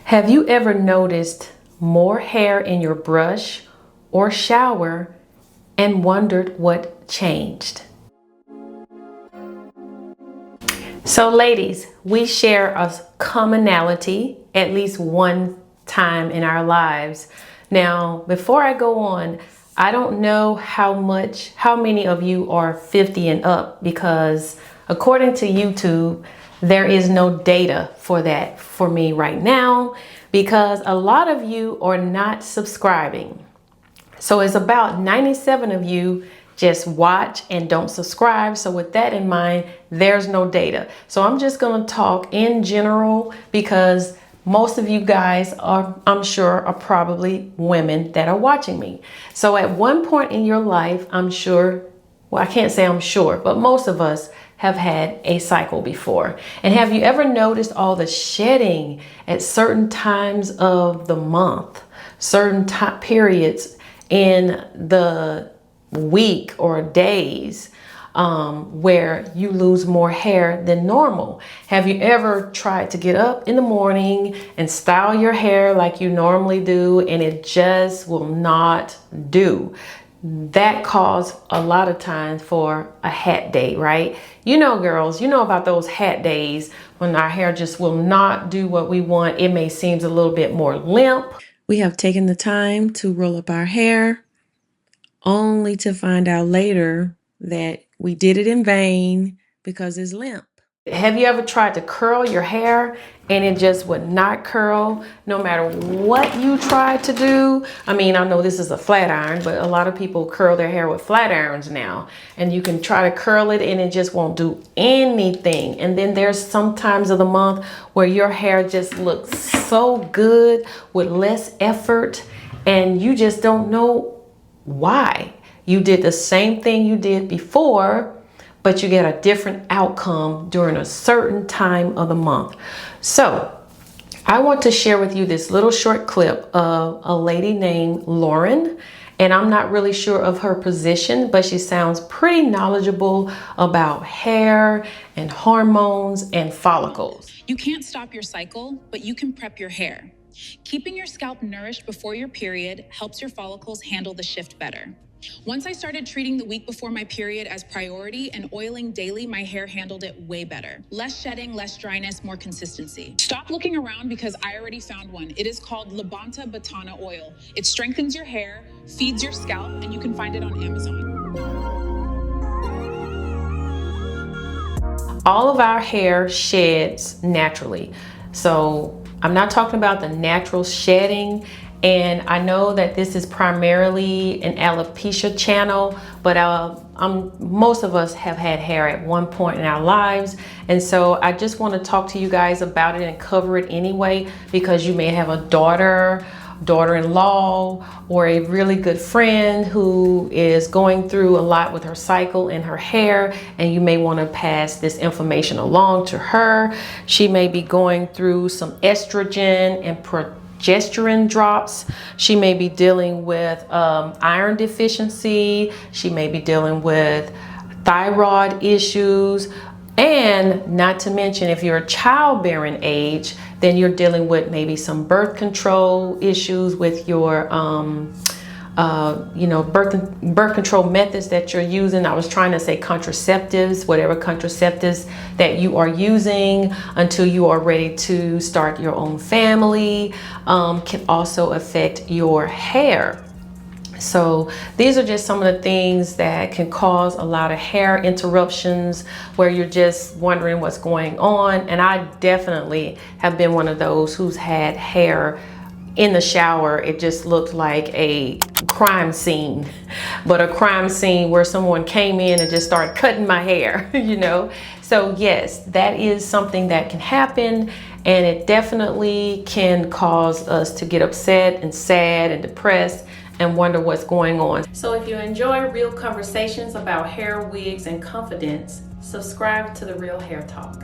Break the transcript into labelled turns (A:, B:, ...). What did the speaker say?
A: Have you ever noticed more hair in your brush or shower and wondered what changed? So ladies, we share a commonality at least one time in our lives. Now, before I go on, I don't know how many of you are 50 and up, because according to YouTube, there is no data for that for me right now, because a lot of you are not subscribing. So it's about 97 of you just watch and don't subscribe. So with that in mind, there's no data. So I'm just going to talk in general, because most of you guys are, I'm sure, are probably women that are watching me. So at one point in your life, I'm sure, well, I can't say I'm sure, but most of us have had a cycle before. And have you ever noticed all the shedding at certain times of the month, certain time periods in the week or days, where you lose more hair than normal? Have you ever tried to get up in the morning and style your hair like you normally do, and it just will not do? That calls a lot of times for a hat day, right? You know, girls, you know about those hat days when our hair just will not do what we want. It may seem a little bit more limp. We have taken the time to roll up our hair, only to find out later that we did it in vain because it's limp. Have you ever tried to curl your hair and it just would not curl no matter what you tried to do? I mean, I know this is a flat iron, but a lot of people curl their hair with flat irons now, and you can try to curl it and it just won't do anything. And then there's some times of the month where your hair just looks so good with less effort, and you just don't know why. You did the same thing you did before, but you get a different outcome during a certain time of the month. So I want to share with you this little short clip of a lady named Lauren. And I'm not really sure of her position, but she sounds pretty knowledgeable about hair and hormones and follicles.
B: You can't stop your cycle, but you can prep your hair. Keeping your scalp nourished before your period helps your follicles handle the shift better. Once I started treating the week before my period as priority and oiling daily, my hair handled it way better. Less shedding, less dryness, more consistency. Stop looking around, because I already found one. It is called Labanta Batana oil. It strengthens your hair, feeds your scalp, and you can find it on Amazon.
A: All of our hair sheds naturally. So I'm not talking about the natural shedding. And I know that this is primarily an alopecia channel, but most of us have had hair at one point in our lives. And so I just want to talk to you guys about it and cover it anyway, because you may have a daughter-in-law, or a really good friend who is going through a lot with her cycle and her hair, and you may want to pass this information along to her. She may be going through some estrogen and progesterone drops. She may be dealing with iron deficiency. She may be dealing with thyroid issues. And not to mention, if you're a childbearing age, then you're dealing with maybe some birth control issues with your birth control methods that you're using. I was trying to say contraceptives, whatever contraceptives that you are using until you are ready to start your own family, can also affect your hair. So these are just some of the things that can cause a lot of hair interruptions where you're just wondering what's going on. And I definitely have been one of those who's had hair in the shower. It just looked like a crime scene, but a crime scene where someone came in and just started cutting my hair, you know? So yes, that is something that can happen, and it definitely can cause us to get upset and sad and depressed and wonder what's going on. So if you enjoy real conversations about hair, wigs, and confidence, subscribe to The Real Hair Talk.